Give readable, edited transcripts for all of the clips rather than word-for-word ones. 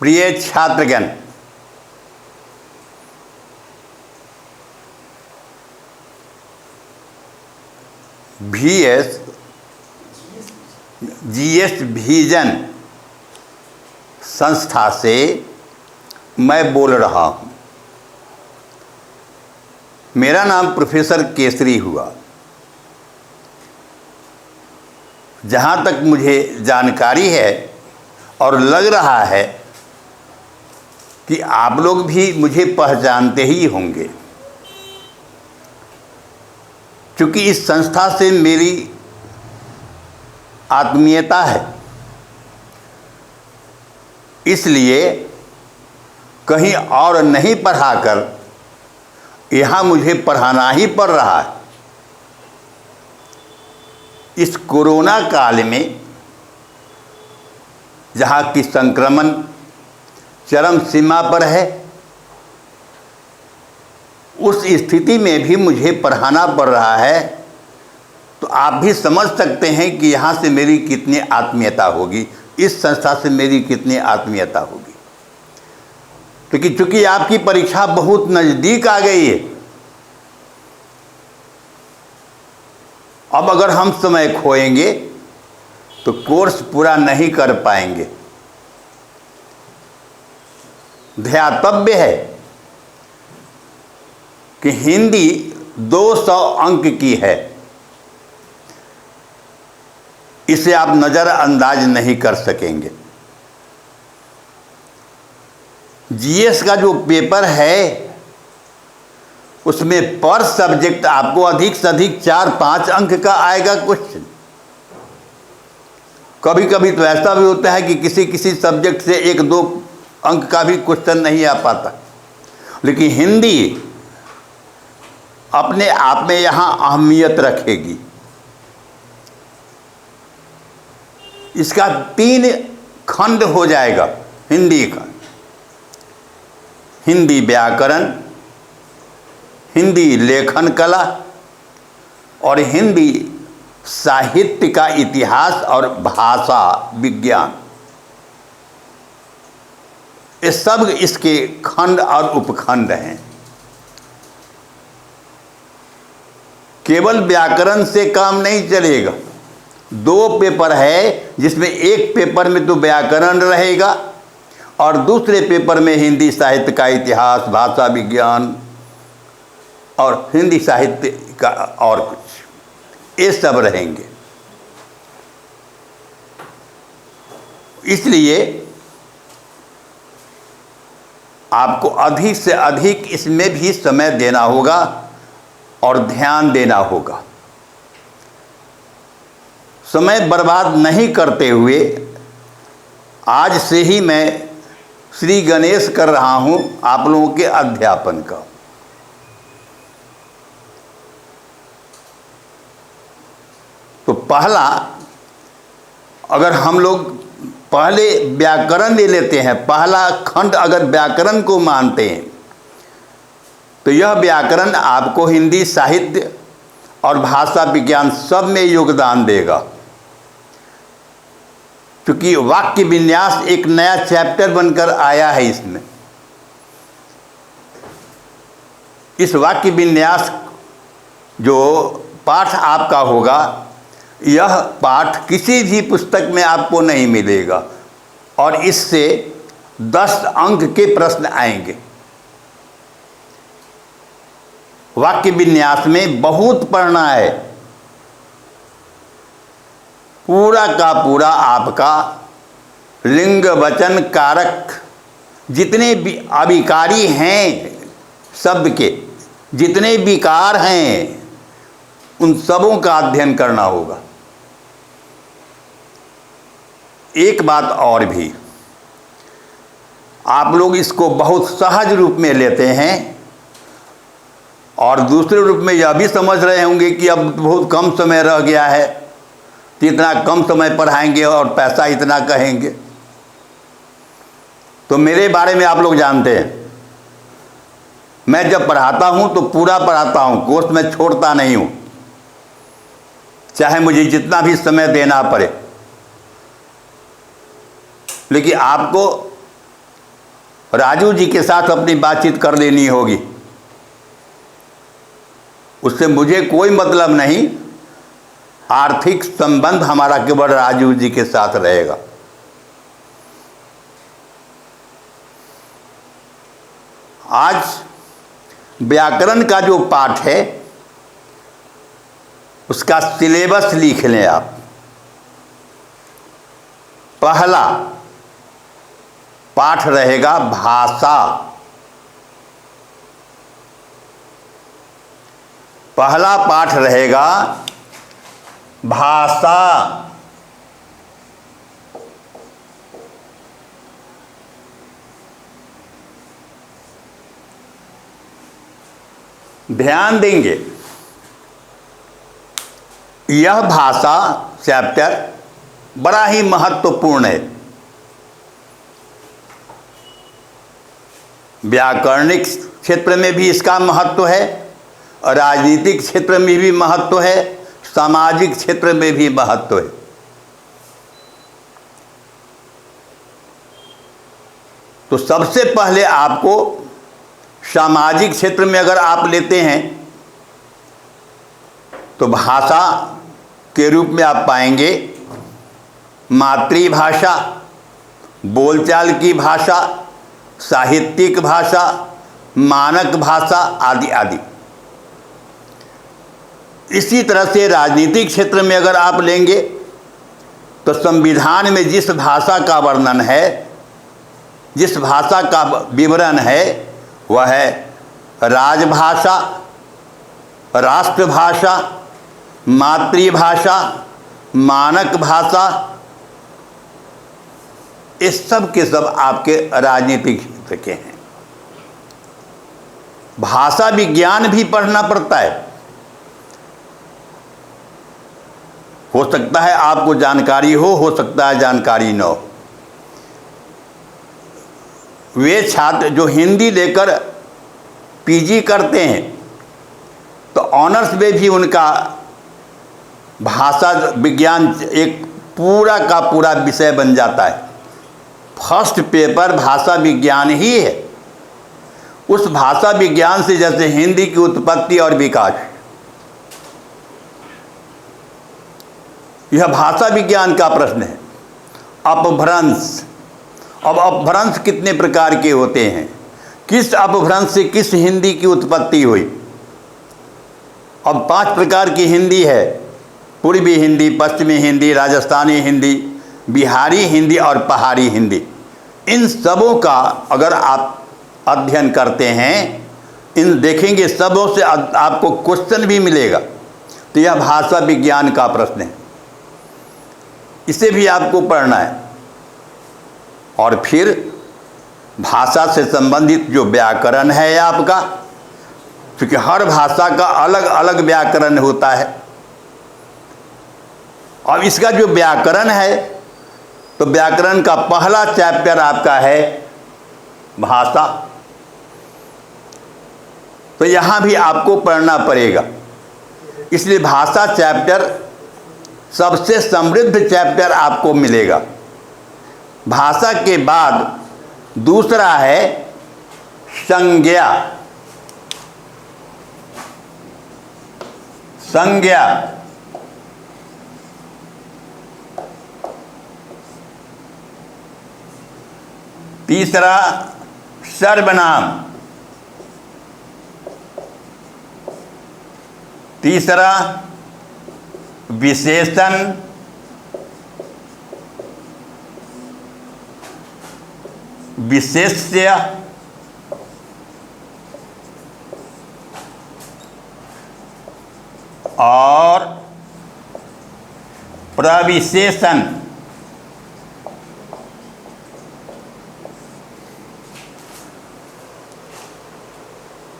प्रिय छात्रगण, GS vision संस्था से मैं बोल रहा हूँ। मेरा नाम प्रोफेसर केसरी हुआ। जहाँ तक मुझे जानकारी है और लग रहा है कि आप लोग भी मुझे पहचानते ही होंगे, क्योंकि इस संस्था से मेरी आत्मीयता है। इसलिए कहीं और नहीं पढ़ाकर यहाँ मुझे पढ़ाना ही पड़ रहा है। इस कोरोना काल में जहाँ की संक्रमण चरम सीमा पर है, उस स्थिति में भी मुझे पढ़ाना पड़ रहा है। तो आप भी समझ सकते हैं कि यहाँ से मेरी कितनी आत्मीयता होगी, इस संस्था से मेरी कितनी आत्मीयता होगी। क्योंकि चूंकि आपकी परीक्षा बहुत नज़दीक आ गई है, अब अगर हम समय खोएंगे तो कोर्स पूरा नहीं कर पाएंगे। ध्यातव्य है कि हिंदी 200 अंक की है, इसे आप नज़रअंदाज नहीं कर सकेंगे। जीएस का जो पेपर है उसमें पर सब्जेक्ट आपको अधिक से अधिक 4-5 अंक का आएगा क्वेश्चन। कभी कभी तो ऐसा भी होता है कि किसी किसी सब्जेक्ट से 1-2 अंक का भी क्वेश्चन नहीं आ पाता। लेकिन हिंदी अपने आप में यहाँ अहमियत रखेगी। इसका 3 खंड हो जाएगा हिंदी का: हिंदी व्याकरण, हिंदी लेखन कला और हिंदी साहित्य का इतिहास और भाषा विज्ञान। ये सब इसके खंड और उपखंड हैं। केवल व्याकरण से काम नहीं चलेगा। 2 पेपर है, जिसमें एक पेपर में तो व्याकरण रहेगा और दूसरे पेपर में हिंदी साहित्य का इतिहास, भाषा विज्ञान और हिंदी साहित्य का और कुछ, ये सब रहेंगे। इसलिए आपको अधिक से अधिक इसमें भी समय देना होगा और ध्यान देना होगा। समय बर्बाद नहीं करते हुए आज से ही मैं श्री गणेश कर रहा हूँ आप लोगों के अध्यापन का। तो पहला, अगर हम लोग पहले व्याकरण ले लेते हैं, पहला खंड अगर व्याकरण को मानते हैं तो यह व्याकरण आपको हिंदी साहित्य और भाषा विज्ञान सब में योगदान देगा। क्योंकि वाक्य विन्यास एक नया चैप्टर बनकर आया है इसमें। इस वाक्य विन्यास जो पाठ आपका होगा, यह पाठ किसी भी पुस्तक में आपको नहीं मिलेगा और इससे 10 अंक के प्रश्न आएंगे। वाक्य विन्यास में बहुत पढ़ना है। पूरा का पूरा आपका लिंग वचन कारक जितने भी अभिकारी हैं, शब्द के जितने विकार हैं, उन सबों का अध्ययन करना होगा। एक बात और भी, आप लोग इसको बहुत सहज रूप में लेते हैं और दूसरे रूप में यह भी समझ रहे होंगे कि अब बहुत कम समय रह गया है, तो इतना कम समय पढ़ाएंगे और पैसा इतना कहेंगे। तो मेरे बारे में आप लोग जानते हैं, मैं जब पढ़ाता हूँ तो पूरा पढ़ाता हूँ, कोर्स में छोड़ता नहीं हूँ, चाहे मुझे जितना भी समय देना पड़े। लेकिन आपको राजू जी के साथ अपनी बातचीत कर लेनी होगी, उससे मुझे कोई मतलब नहीं। आर्थिक संबंध हमारा केवल राजू जी के साथ रहेगा। आज व्याकरण का जो पाठ है उसका सिलेबस लिख लें आप। पहला पाठ रहेगा भाषा। पहला पाठ रहेगा भाषा। ध्यान देंगे, यह भाषा चैप्टर बड़ा ही महत्वपूर्ण है। व्याकरणिक क्षेत्र में भी इसका महत्व है, राजनीतिक क्षेत्र में भी महत्व है, सामाजिक क्षेत्र में भी महत्व है। तो सबसे पहले आपको सामाजिक क्षेत्र में अगर आप लेते हैं तो भाषा के रूप में आप पाएंगे मातृभाषा, बोलचाल की भाषा, साहित्यिक भाषा, मानक भाषा आदि आदि। इसी तरह से राजनीतिक क्षेत्र में अगर आप लेंगे तो संविधान में जिस भाषा का वर्णन है, जिस भाषा का विवरण है, वह है राजभाषा, राष्ट्रभाषा, मातृभाषा, मानक भाषा। इस सब के सब आपके राजनीतिक क्षेत्र के हैं। भाषा विज्ञान भी पढ़ना पड़ता है। हो सकता है आपको जानकारी हो सकता है जानकारी न हो। वे छात्र जो हिंदी लेकर पीजी करते हैं तो ऑनर्स में भी उनका भाषा विज्ञान एक पूरा का पूरा विषय बन जाता है। फर्स्ट पेपर भाषा विज्ञान ही है। उस भाषा विज्ञान से जैसे हिंदी की उत्पत्ति और विकास, यह भाषा विज्ञान का प्रश्न है। अपभ्रंश, अब अपभ्रंश कितने प्रकार के होते हैं, किस अपभ्रंश से किस हिंदी की उत्पत्ति हुई। अब 5 प्रकार की हिंदी है, पूर्वी हिंदी, पश्चिमी हिंदी, राजस्थानी हिंदी, बिहारी हिंदी और पहाड़ी हिंदी। इन सबों का अगर आप अध्ययन करते हैं, इन देखेंगे सबों से आपको क्वेश्चन भी मिलेगा। तो यह भाषा विज्ञान का प्रश्न है, इसे भी आपको पढ़ना है। और फिर भाषा से संबंधित जो व्याकरण है आपका, क्योंकि हर भाषा का अलग अलग व्याकरण होता है। अब इसका जो व्याकरण है, तो व्याकरण का पहला चैप्टर आपका है भाषा। तो यहाँ भी आपको पढ़ना पड़ेगा। इसलिए भाषा चैप्टर सबसे समृद्ध चैप्टर आपको मिलेगा। भाषा के बाद दूसरा है संज्ञा। संज्ञा तीसरा सर्वनाम, तीसरा विशेषण, विशेष्य, और प्रविशेषण।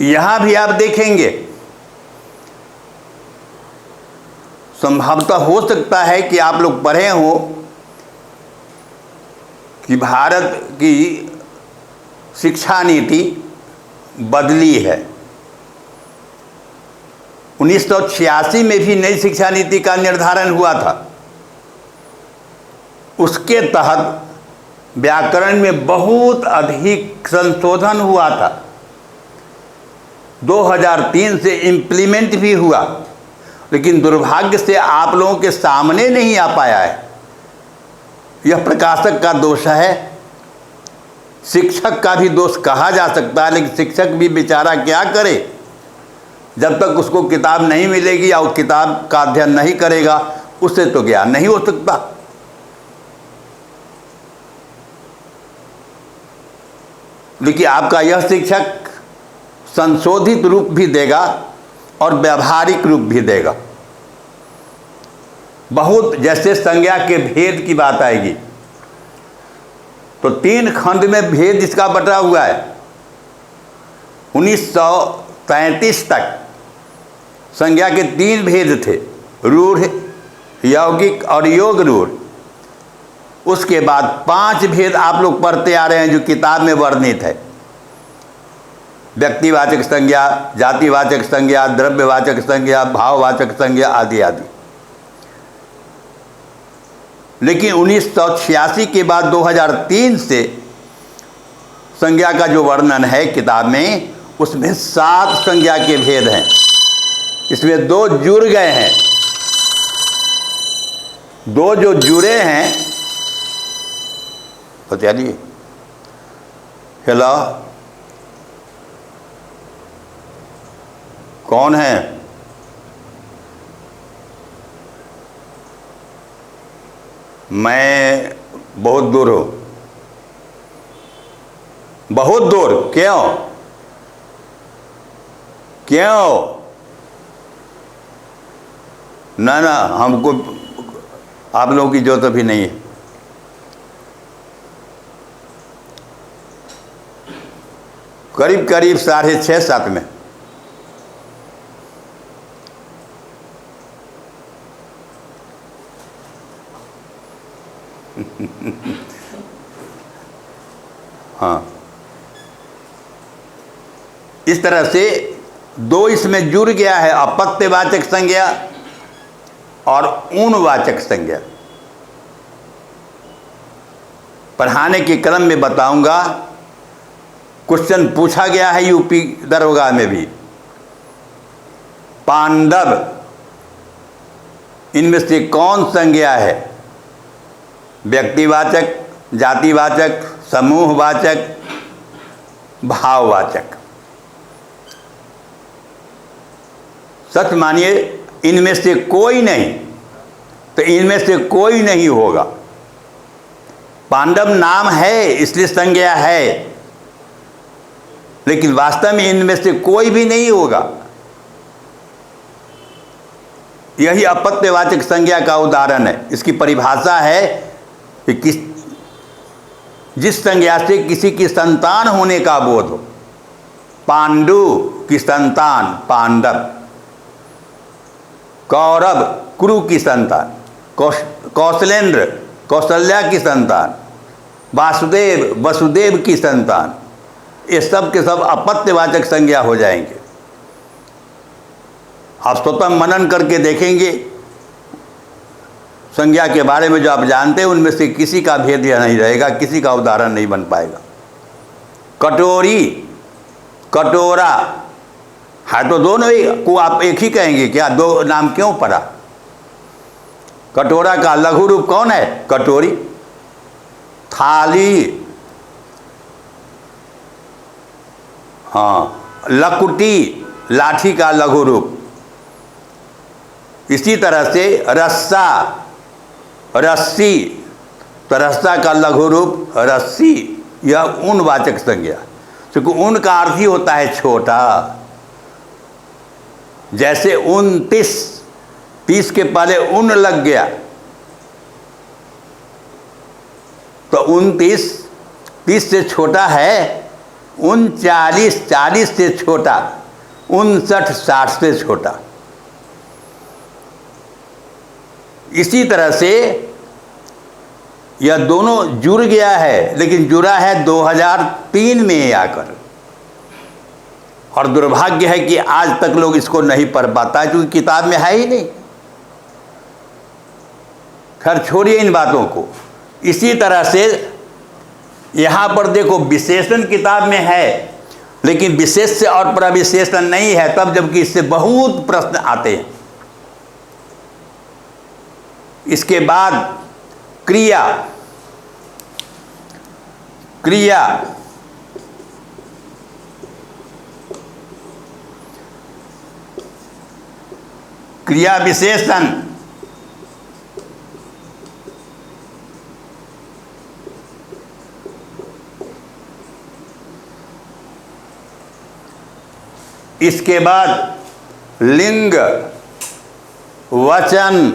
यहां भी आप देखेंगे संभवतः हो सकता है कि आप लोग पढ़े हो कि भारत की शिक्षा नीति बदली है। 1986 में भी नई शिक्षा नीति का निर्धारण हुआ था। उसके तहत व्याकरण में बहुत अधिक संशोधन हुआ था। 2003 से इम्प्लीमेंट भी हुआ, लेकिन दुर्भाग्य से आप लोगों के सामने नहीं आ पाया है। यह प्रकाशक का दोष है, शिक्षक का भी दोष कहा जा सकता है, लेकिन शिक्षक भी बेचारा क्या करे, जब तक उसको किताब नहीं मिलेगी या वो किताब का अध्ययन नहीं करेगा उससे तो ज्ञान नहीं हो सकता। लेकिन आपका यह शिक्षक संशोधित रूप भी देगा और व्यावहारिक रूप भी देगा। बहुत जैसे संज्ञा के भेद की बात आएगी तो 3 खंड में भेद इसका बटा हुआ है। 1933 तक संज्ञा के 3 भेद थे, रूढ़, यौगिक और योग रूढ़। उसके बाद 5 भेद आप लोग पढ़ते आ रहे हैं जो किताब में वर्णित है। व्यक्तिवाचक संज्ञा, जातिवाचक संज्ञा, द्रव्यवाचक संज्ञा, भाववाचक संज्ञा आदि आदि। लेकिन 1986 के बाद 2003 से संज्ञा का जो वर्णन है किताब में, उसमें 7 संज्ञा के भेद हैं। इसमें 2 जुड़ गए हैं, 2 जो जुड़े हैं तो चलिए। हेलो, कौन है? मैं बहुत दूर हूँ। बहुत दूर? क्यों क्यों? ना ना, हमको आप लोगों की जरूरत भी नहीं है। करीब करीब 6:30-7 में। हाँ, इस तरह से 2 इसमें जुड़ गया है, अपत्यवाचक संज्ञा और ऊनवाचक संज्ञा। पढ़ाने के क्रम में बताऊंगा। क्वेश्चन पूछा गया है यूपी दरोगा में भी। पांडव, इनमें से कौन संज्ञा है? व्यक्तिवाचक, जातिवाचक, समूहवाचक, भाववाचक। सच मानिए, इनमें से कोई नहीं, तो इनमें से कोई नहीं होगा। पांडव नाम है इसलिए संज्ञा है, लेकिन वास्तव में इनमें से कोई भी नहीं होगा। यही अपत्यवाचक संज्ञा का उदाहरण है। इसकी परिभाषा है कि जिस संज्ञा से किसी की संतान होने का बोध हो। पांडु की संतान पांडव, कौरव कुरु की संतान, कौशलेंद्र कौशल्या की संतान, वासुदेव वसुदेव की संतान। ये सब के सब अपत्यवाचक संज्ञा हो जाएंगे। आप स्वतः मनन करके देखेंगे संज्ञा के बारे में जो आप जानते हैं, उनमें से किसी का भेद यह नहीं रहेगा, किसी का उदाहरण नहीं बन पाएगा। कटोरी, कटोरा है तो दोनों ही को आप एक ही कहेंगे क्या? 2 नाम क्यों पड़ा? कटोरा का लघु रूप कौन है? कटोरी। थाली, हाँ, लकुटी, लाठी का लघु रूप। इसी तरह से रस्सा, रस्सी, तो रस्सा का लघु रूप रस्सी। यह ऊनवाचक संज्ञा, क्योंकि ऊन का अर्थ ही होता है छोटा। जैसे 29, 30 के पहले ऊन लग गया तो 29 30 से छोटा है, 39 40 से छोटा, 59 60 से छोटा। इसी तरह से यह दोनों जुड़ गया है, लेकिन जुड़ा है 2003 में आकर। और दुर्भाग्य है कि आज तक लोग इसको नहीं पढ़ पाता है, क्योंकि किताब में है ही नहीं। खैर छोड़िए इन बातों को। इसी तरह से यहाँ पर देखो विशेषण किताब में है, लेकिन विशेष से और प्रविशेषण नहीं है, तब जबकि इससे बहुत प्रश्न आते हैं। इसके बाद क्रिया, क्रिया क्रिया विशेषण, इसके बाद लिंग, वचन,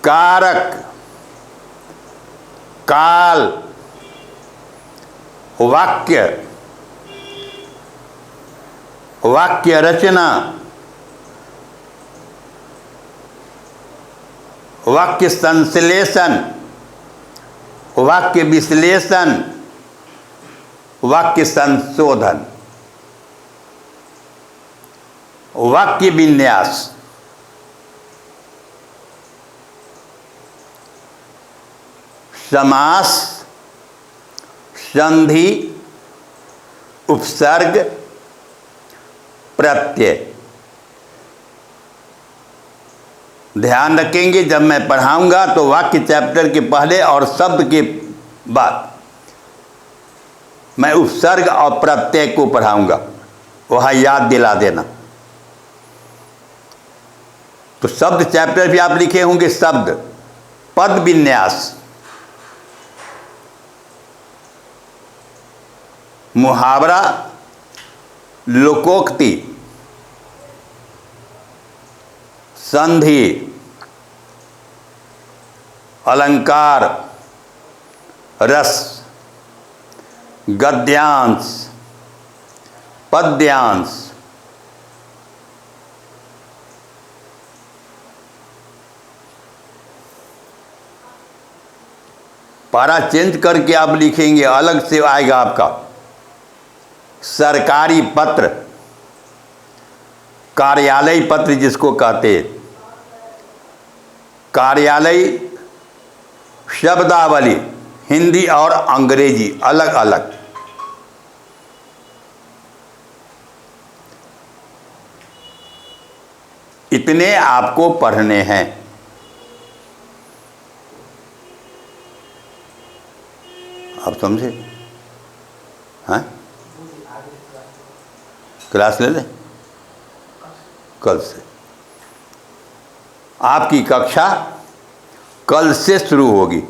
कारक, काल, वाक्य, वाक्य रचना, वाक्य संश्लेषण, वाक्य विश्लेषण, वाक्य संशोधन, वाक्य विन्यास, समास, संधि, उपसर्ग, प्रत्यय। ध्यान रखेंगे, जब मैं पढ़ाऊंगा तो वाक्य चैप्टर के पहले और शब्द के बाद मैं उपसर्ग और प्रत्यय को पढ़ाऊंगा, वहाँ याद दिला देना। तो शब्द चैप्टर भी आप लिखे होंगे, शब्द, पद विन्यास, मुहावरा, लोकोक्ति, संधि, अलंकार, रस, गद्यांश, पद्यांश, पारा चेंज करके आप लिखेंगे, अलग से आएगा आपका। सरकारी पत्र, कार्यालय पत्र जिसको कहते हैं, कार्यालय शब्दावली हिंदी और अंग्रेजी अलग अलग। इतने आपको पढ़ने हैं। आप समझे? हाँ, क्लास ले लें कल से। आपकी कक्षा कल से शुरू होगी।